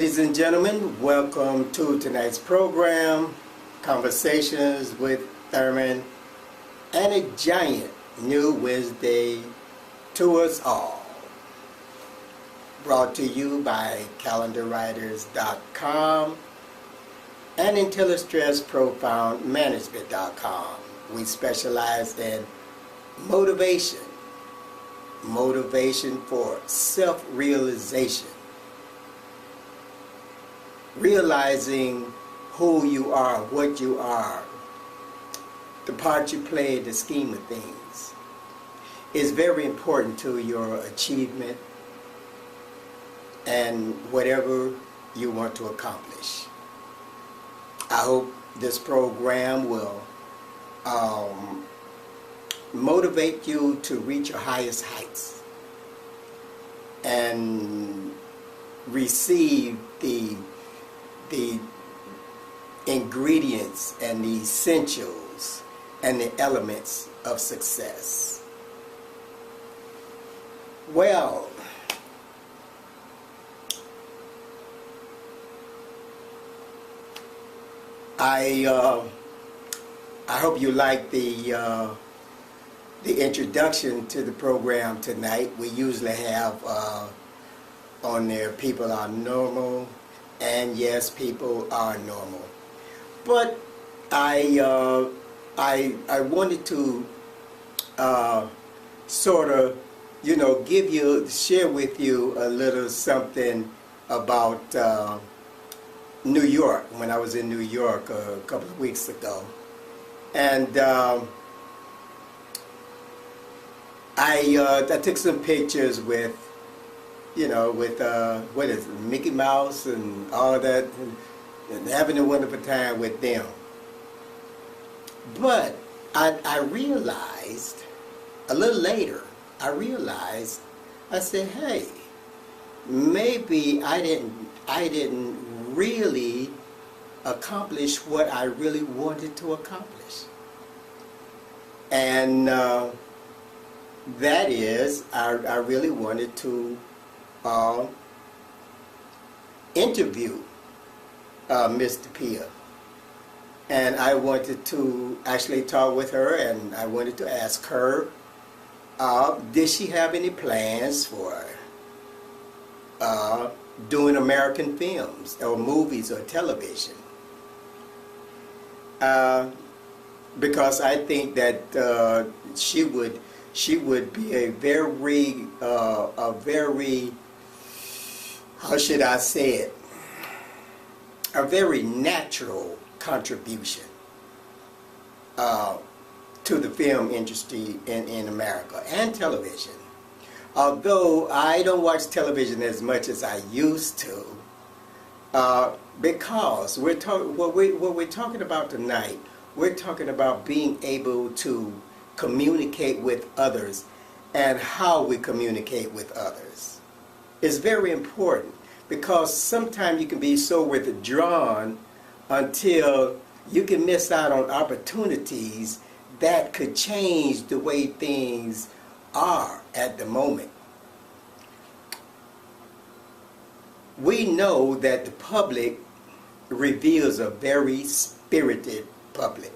Ladies and gentlemen, welcome to tonight's program, Conversations with Thurman, and a giant new Wednesday to us all. Brought to you by calendarwriters.com and IntelliStressProfoundManagement.com. We specialize in motivation for self-realization. Realizing who you are, what you are, the part you play in the scheme of things is very important to your achievement and whatever you want to accomplish. I hope this program will motivate you to reach your highest heights and receive the ingredients and the essentials and the elements of success. Well, I hope you like the introduction to the program tonight. We usually have on there, people are normal. And yes, people are normal. But I wanted to sort of, share with you a little something about New York, when I was in New York a couple of weeks ago. And I took some pictures with what is it, Mickey Mouse and all that, and having a wonderful time with them. But I realized, a little later, I said, hey, maybe I didn't really accomplish what I really wanted to accomplish. And that is, I really wanted to interview Mr. Pia, and I wanted to actually talk with her, and I wanted to ask her, did she have any plans for doing American films or movies or television? Because I think that she would be a very how should I say it, a very natural contribution to the film industry in America and television. Although I don't watch television as much as I used to, because what we're talking about tonight, we're talking about being able to communicate with others and how we communicate with others. It's very important, because sometimes you can be so withdrawn until you can miss out on opportunities that could change the way things are at the moment. We know that the public reveals a very spirited public.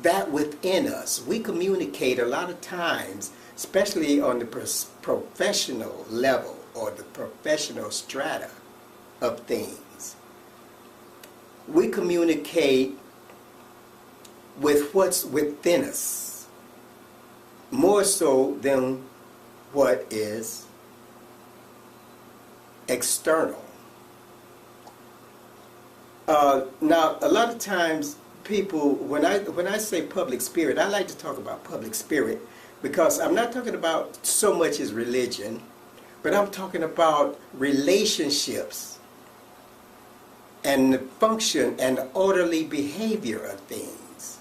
That within us, we communicate a lot of times, especially on the professional level or the professional strata of things. We communicate with what's within us, more so than what is external. Now, a lot of times people, when I say public spirit, I like to talk about public spirit because I'm not talking about so much as religion, but I'm talking about relationships and the function and the orderly behavior of things.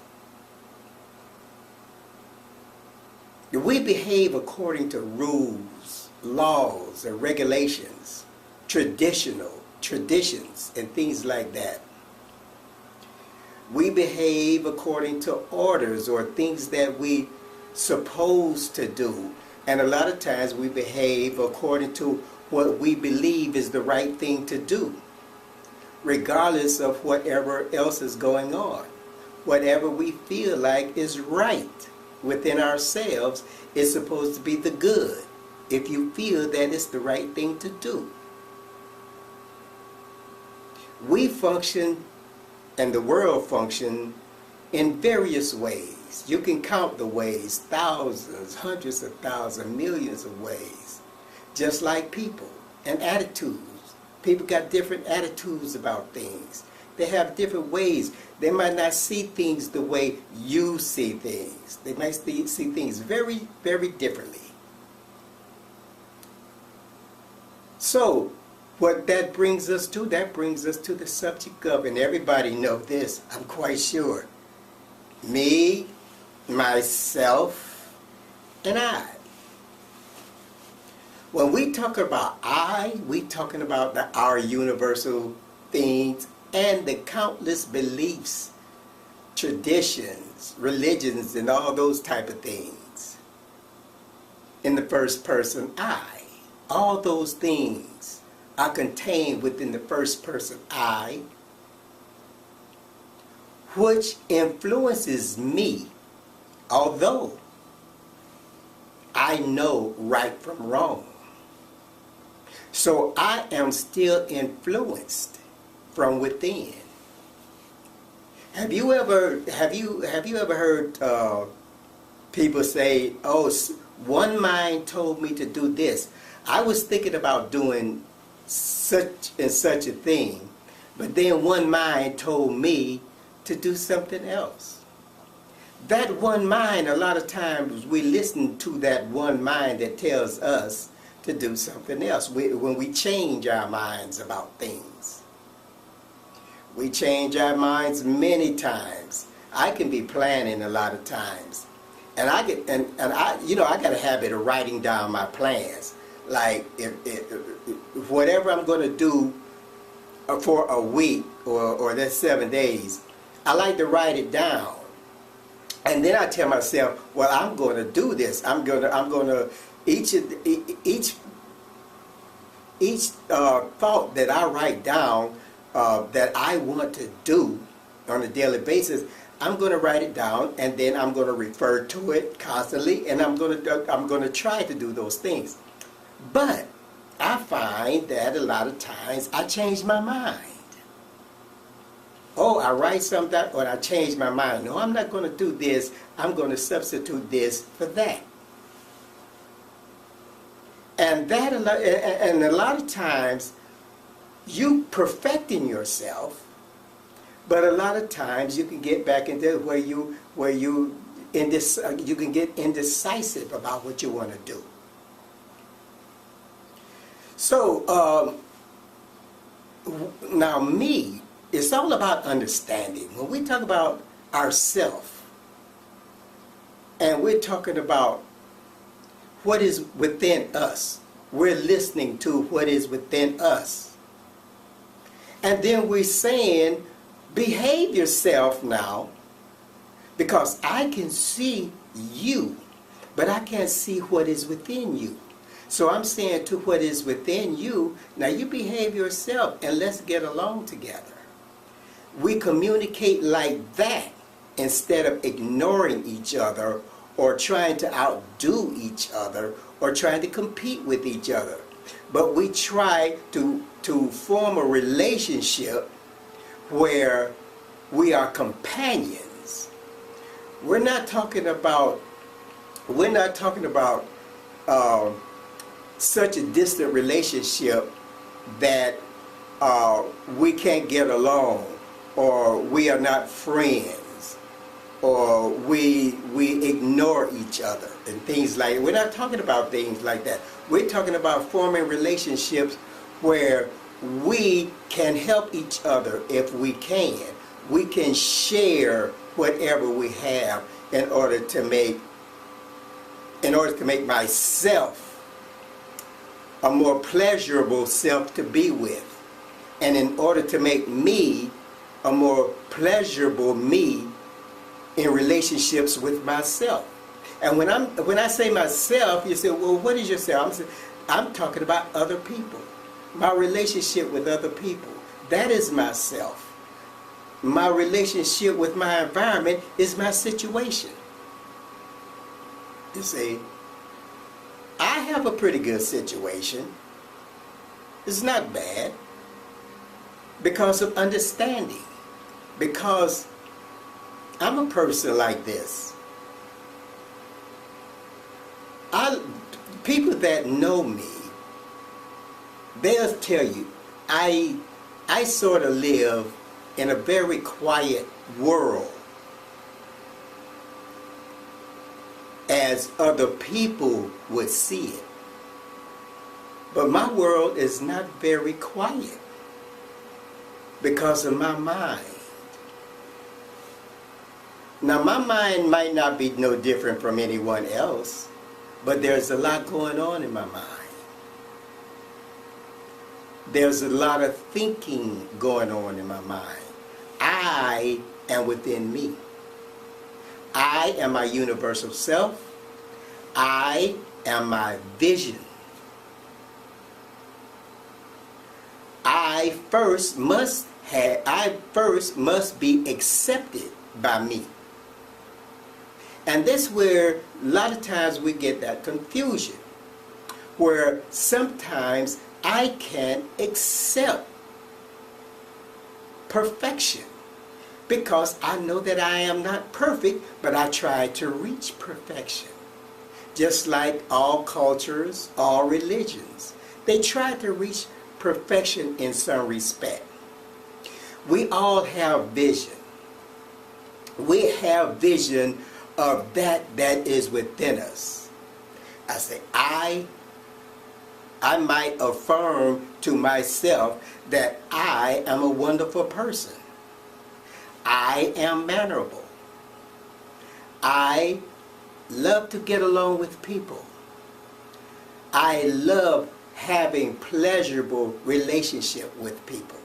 We behave according to rules, laws, and regulations, traditions, and things like that. We behave according to orders or things that we supposed to do. And a lot of times we behave according to what we believe is the right thing to do, regardless of whatever else is going on. Whatever we feel like is right within ourselves is supposed to be the good, if you feel that it's the right thing to do. We function, and the world function, in various ways. You can count the ways, thousands, hundreds of thousands, millions of ways. Just like people and attitudes. People got different attitudes about things. They have different ways. They might not see things the way you see things. They might see things very, very differently. So, what that brings us to the subject of, and everybody know this, I'm quite sure, me, myself, and I. When we talk about I, we talking about our universal things and the countless beliefs, traditions, religions, and all those type of things. In the first person, I. All those things are contained within the first person, I, which influences me, although I know right from wrong. So I am still influenced from within. Have you ever heard people say, "Oh, one mind told me to do this. I was thinking about doing such and such a thing, but then one mind told me to do something else." That one mind, a lot of times we listen to that one mind that tells us to do something else. When we change our minds about things, we change our minds many times. I can be planning a lot of times, and I got a habit of writing down my plans. Like if whatever I'm going to do for a week or that's 7 days, I like to write it down, and then I tell myself, well, I'm going to do this. I'm going to each thought that I write down that I want to do on a daily basis, I'm going to write it down, and then I'm going to refer to it constantly, and I'm going to try to do those things. But I find that a lot of times I change my mind. Oh, I write something down, or I change my mind. No, I'm not going to do this. I'm going to substitute this for that. And a lot of times, you perfecting yourself, but a lot of times you can get back into where you can get indecisive about what you want to do. So now me, it's all about understanding. When we talk about ourself, and we're talking about what is within us, we're listening to what is within us. And then we're saying, behave yourself now, because I can see you, but I can't see what is within you. So I'm saying to what is within you, now you behave yourself and let's get along together. We communicate like that instead of ignoring each other or trying to outdo each other or trying to compete with each other. But we try to form a relationship where we are companions. We're not talking about such a distant relationship that we can't get along, or we are not friends, or we ignore each other and things like that. We're not talking about things like that. We're talking about forming relationships where we can help each other if we can. We can share whatever we have in order to make myself a more pleasurable self to be with, and in order to make me a more pleasurable me in relationships with myself. And when I say myself, you say, well, what is yourself? I'm talking about other people. My relationship with other people. That is myself. My relationship with my environment is my situation. You see, I have a pretty good situation. It's not bad because of understanding. Because I'm a person like this. People that know me, they'll tell you, I sort of live in a very quiet world, as other people would see it. But my world is not very quiet because of my mind. Now, my mind might not be no different from anyone else, but there's a lot going on in my mind. There's a lot of thinking going on in my mind. I am within me. I am my universal self. I am my vision. I first must be accepted by me. And that's where a lot of times we get that confusion, where sometimes I can't accept perfection because I know that I am not perfect, but I try to reach perfection. Just like all cultures, all religions, they try to reach perfection in some respect. We all have vision. We have vision of that is within us. I say, I might affirm to myself that I am a wonderful person. I am mannerable. I love to get along with people. I love having pleasurable relationship with people.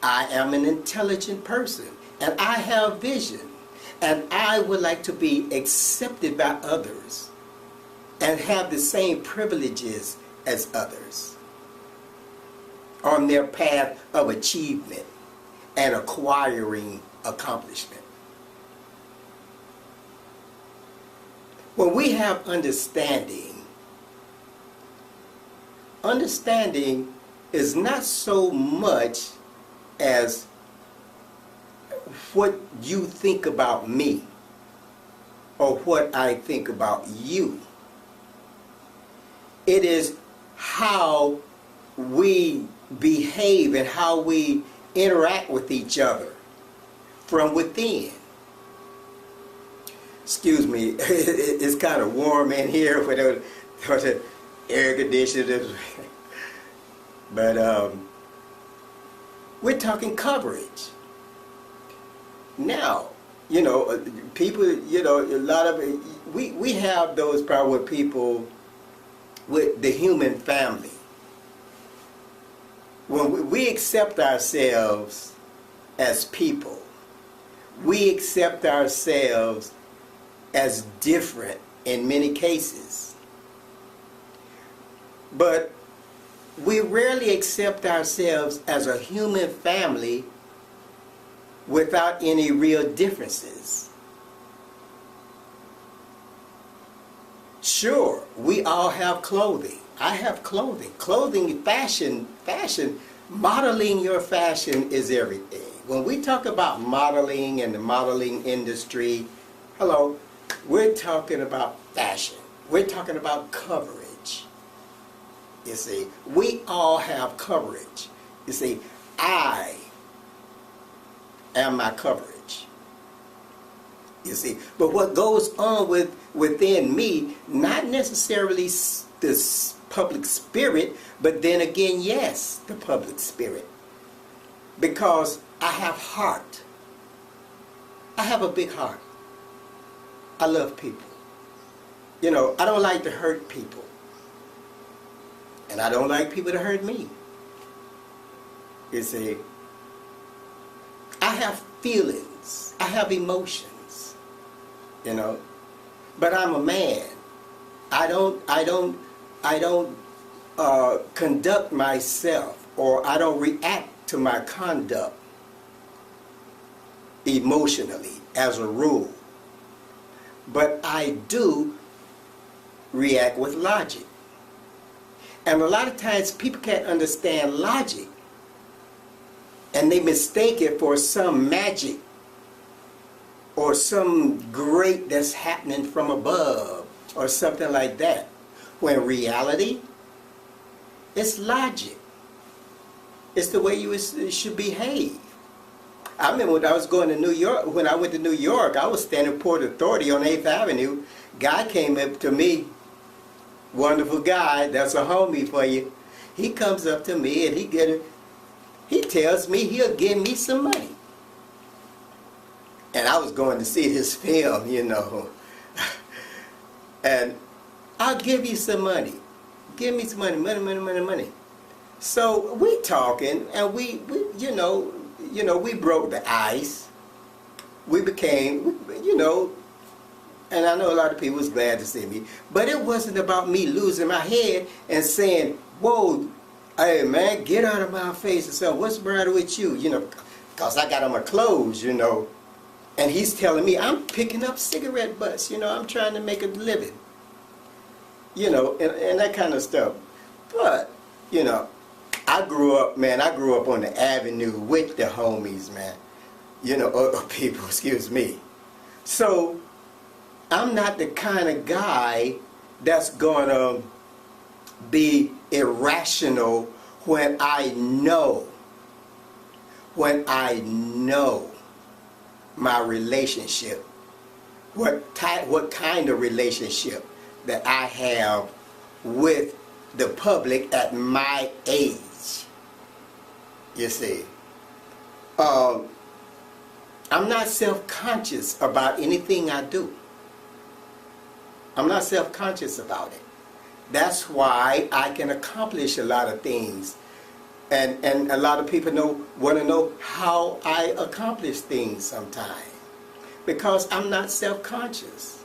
I am an intelligent person and I have vision and I would like to be accepted by others and have the same privileges as others on their path of achievement and acquiring accomplishment. When we have understanding is not so much as what you think about me or what I think about you. It is how we behave and how we interact with each other from within. Excuse me, it's kind of warm in here with the air conditioners. But we're talking coverage. Now, people, a lot of it, we have those problems with people, with the human family. When we accept ourselves as people, we accept ourselves as different in many cases. But we rarely accept ourselves as a human family without any real differences. Sure, we all have clothing. I have clothing. Clothing, fashion, modeling your fashion is everything. When we talk about modeling and the modeling industry, hello, we're talking about fashion. We're talking about coverage. You see, we all have coverage. You see, I am my coverage. You see, but what goes on within me, not necessarily this public spirit, but then again, yes, the public spirit. Because I have heart. I have a big heart. I love people. I don't like to hurt people. And I don't like people to hurt me. You see, I have feelings. I have emotions. But I'm a man. I don't conduct myself, or I don't react to my conduct emotionally as a rule. But I do react with logic. And a lot of times people can't understand logic, and they mistake it for some magic or some great that's happening from above or something like that. When in reality, it's logic. It's the way you should behave. I remember when I was going to New York, when I went to New York, I was standing at Port Authority on 8th Avenue. Guy came up to me, wonderful guy, that's a homie for you. He comes up to me and he tells me he'll give me some money. And I was going to see his film, you know. And I'll give you some money. Give me some money, money. So we talking, and we you know, we broke the ice. We became, you know, and I know a lot of people was glad to see me, but it wasn't about me losing my head and saying, whoa, hey man, get out of my face and say, what's the matter with you? You know, because I got on my clothes, you know, and he's telling me I'm picking up cigarette butts, you know, I'm trying to make a living, you know, and that kind of stuff. But, you know, I grew up on the avenue with the homies, man. You know, or people, excuse me. So, I'm not the kind of guy that's going to be irrational when I know my relationship, what kind of relationship that I have with the public at my age. You see, I'm not self-conscious about anything I do. I'm not self-conscious about it. That's why I can accomplish a lot of things. And a lot of people want to know how I accomplish things sometimes. Because I'm not self-conscious.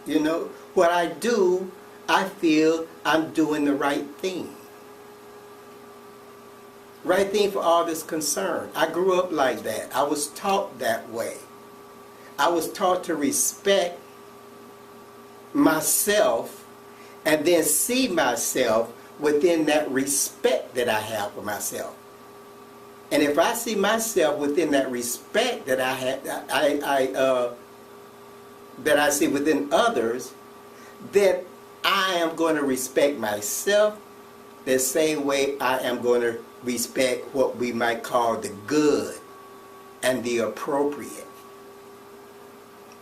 You know, what I do, I feel I'm doing the right thing. Right thing for all that's concerned. I grew up like that. I was taught that way. I was taught to respect myself and then see myself within that respect that I have for myself. And if I see myself within that respect that I have, that I see within others, then I am going to respect myself the same way I am going to respect what we might call the good and the appropriate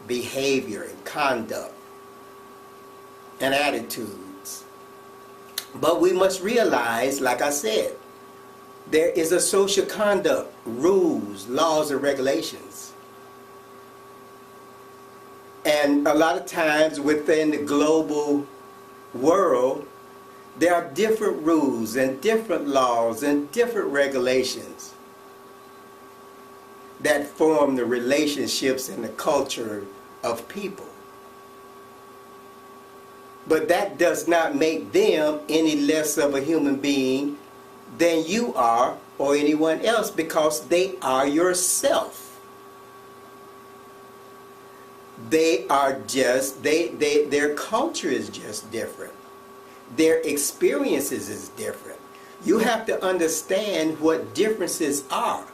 behavior and conduct and attitudes. But we must realize, like I said, there is a social conduct, rules, laws, and regulations. And a lot of times within the global world, there are different rules and different laws and different regulations that form the relationships and the culture of people. But that does not make them any less of a human being than you are or anyone else, because they are yourself. They are just, their culture is just different. Their experiences is different. You have to understand what differences are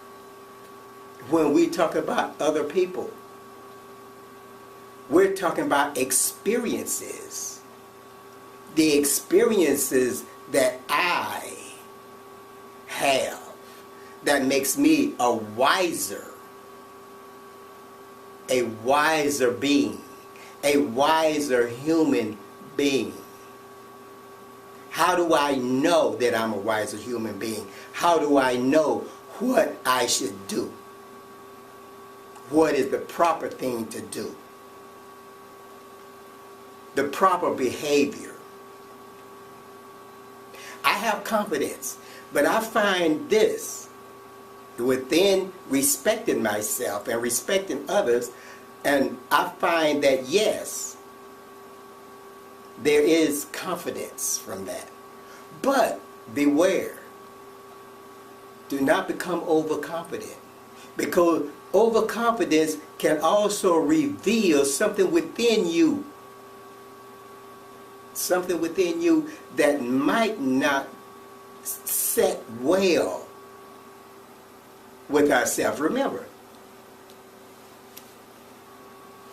when we talk about other people. We're talking about experiences. The experiences that I have that makes me a wiser being, a wiser human being. How do I know that I'm a wiser human being? How do I know what I should do? What is the proper thing to do? The proper behavior. I have confidence, but I find this within respecting myself and respecting others, and I find that yes, There is confidence from that. But beware. Do not become overconfident, because overconfidence can also reveal something within you. Something within you that might not set well with ourselves. Remember,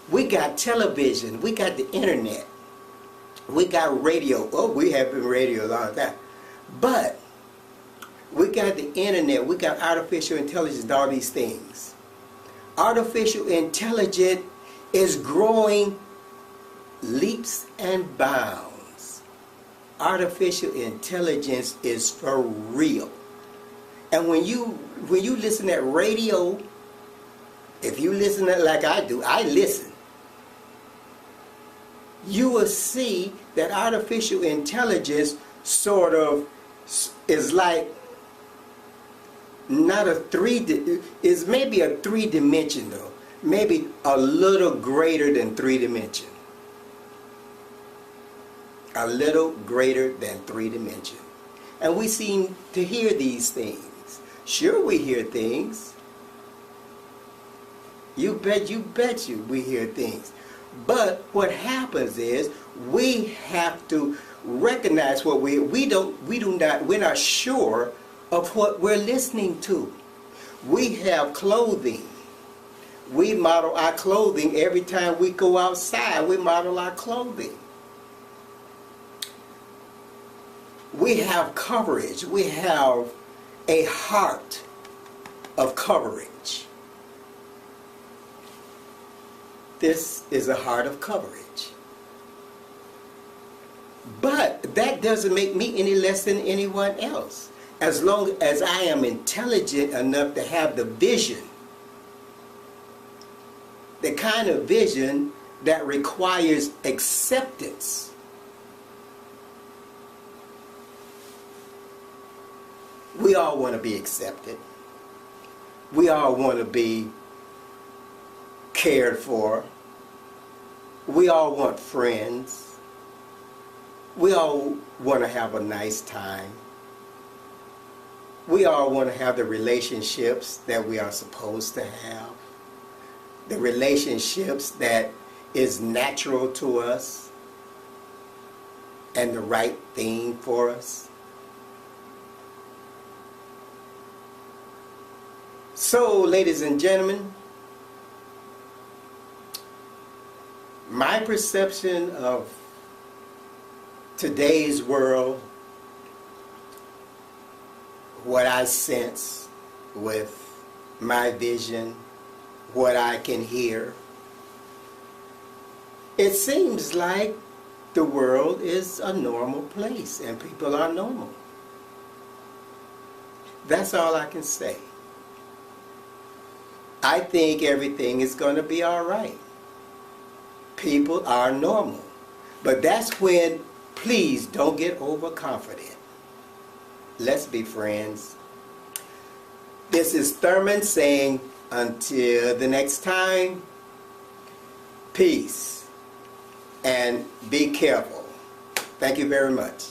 we got television, we got the internet, we got radio. Oh, we have been radio a long time. But we got the internet, we got artificial intelligence, and all these things. Artificial intelligence is growing leaps and bounds. Artificial intelligence is for real. And when you listen at radio, if you listen at like I do, I listen. You will see that artificial intelligence sort of is like not a is maybe a 3-dimensional, maybe a little greater than 3-dimension. A little greater than 3-dimension. And we seem to hear these things. Sure, we hear things. You bet you we hear things. But what happens is we have to recognize what we're not sure of what we're listening to. We have clothing. We model our clothing every time we go outside. We model our clothing. We have coverage. We have a heart of coverage. This is a heart of coverage. But that doesn't make me any less than anyone else. As long as I am intelligent enough to have the vision, the kind of vision that requires acceptance. We all want to be accepted. We all want to be cared for. We all want friends. We all want to have a nice time. We all want to have the relationships that we are supposed to have. The relationships that is natural to us and the right thing for us. So, ladies and gentlemen, my perception of today's world, what I sense with my vision, what I can hear, it seems like the world is a normal place and people are normal. That's all I can say. I think everything is going to be all right. People are normal. But that's when, please don't get overconfident. Let's be friends. This is Thurman saying, until the next time, peace and be careful. Thank you very much.